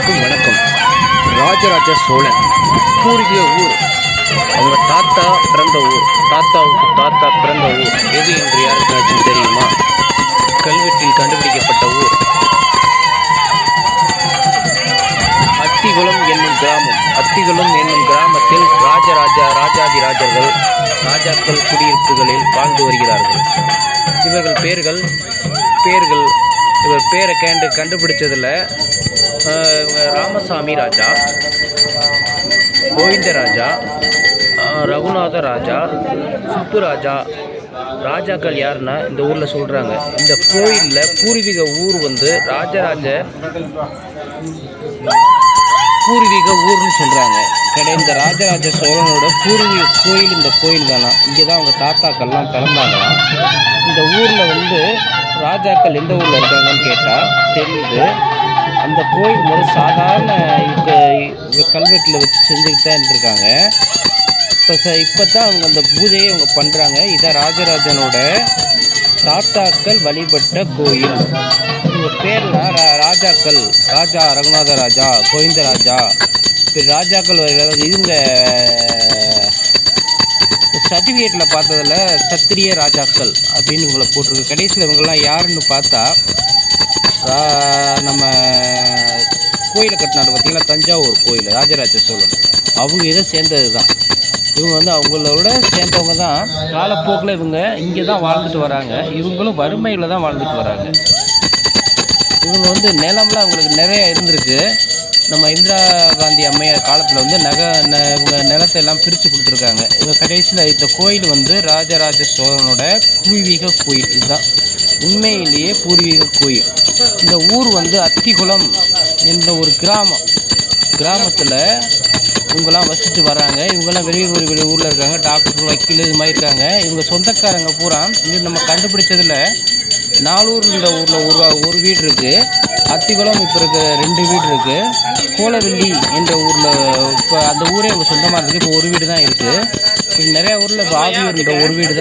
அனைவருக்கும் வணக்கம். ராஜராஜ சோழன் பூர்வீக ஊர், அவங்க தாத்தா பிறந்த ஊர், தாத்தாவுக்கு தாத்தா பிறந்த ஊர் எது என்று யாருக்காச்சும் தெரியுமா? கல்வெட்டில் கண்டுபிடிக்கப்பட்ட ஊர் அத்திகுளம் என்னும் கிராமம். அத்திகுளம் என்னும் கிராமத்தில் ராஜாக்கள் குடியிருப்புகளில் வாழ்ந்து வருகிறார்கள். இவர்கள் பேர்கள் இவர் பேரை கண்டுபிடிச்சதில் ராமசாமி ராஜா, கோவிந்தராஜா, ரகுநாத ராஜா, சுப்புராஜா ராஜாக்கள் யாருன்னா இந்த ஊரில் சொல்கிறாங்க. இந்த கோயிலில் பூர்வீக ஊர் வந்து பூர்வீக ஊர்னு சொல்கிறாங்க. இந்த ராஜராஜ சோழனோட பூர்வீக கோயில் இந்த கோயில் தானா. இங்கே தான் அவங்க தாத்தாக்கள்லாம் பிறந்தாங்களாம். இந்த ஊரில் வந்து ராஜாக்கள் எந்த ஊரில் இருக்காங்கன்னு கேட்டால் தெரியுது. அந்த கோயில் ஒரு சாதாரண கல்வெட்டில் வச்சு செஞ்சுக்கிட்டு தான் இருந்திருக்காங்க. இப்போ தான் அவங்க அந்த பூஜையை அவங்க பண்ணுறாங்க. இதை ராஜராஜனோட தாத்தாக்கள் வழிபட்ட கோயில். இவங்க பேர்லாம் ராஜாக்கள், ராஜா ரகுநாத ராஜா, கோவிந்தராஜா, இப்போ ராஜாக்கள் இவங்க சர்டிஃபிகேட்டில் பார்த்ததில் சத்திரிய ராஜாக்கள் அப்படின்னு இவங்களை போட்டிருக்கு. கடைசியில் இவங்கெல்லாம் யாருன்னு பார்த்தா நம்ம கோயிலை கட்டினாரு பார்த்திங்கன்னா, தஞ்சாவூர் கோயில், ராஜராஜ சோழன் அவங்க இதை சேர்ந்தது தான். இவங்க வந்து அவங்களோட சேர்ந்தவங்க தான். காலப்போக்கில் இவங்க இங்கே தான் வாழ்ந்துட்டு வராங்க. இவங்களும் வறுமையில் தான் வாழ்ந்துட்டு வராங்க. இவங்க வந்து நிலம்லாம் அவங்களுக்கு நிறைய இருந்திருக்கு. நம்ம இந்திரா காந்தி அம்மையார் காலத்தில் வந்து இவங்க நிலத்தை எல்லாம் பிரித்து கொடுத்துருக்காங்க. இவங்க கடைசியில் இந்த கோயில் வந்து ராஜராஜ சோழனோட பூர்வீக கோயில். இதுதான் உண்மையிலேயே பூர்வீக கோயில். இந்த ஊர் வந்து அத்திகுளம் என்ற ஒரு கிராமத்தில் இவங்கெல்லாம் வசித்து வராங்க. இவங்கெல்லாம் வெளியூரில் இருக்காங்க. டாக்டர், வக்கீல் இது மாதிரி இருக்காங்க. இவங்க சொந்தக்காரங்க பூரா இது நம்ம கண்டுபிடிச்சதில் நாலூர்ன்ற ஊரில் ஒரு வீடு இருக்குது. அத்திகுளம் இப்போ இருக்க 2 வீடு இருக்குது. கோலவெள்ளி என்ற ஊரில் இப்போ அந்த ஊரே அவங்க சொந்தமாக இருக்குது. இப்போ ஒரு வீடு தான் இருக்குது. இப்போ நிறையா ஊரில் இப்போ ஆவியூர்ன்ற ஒரு வீடு தான்.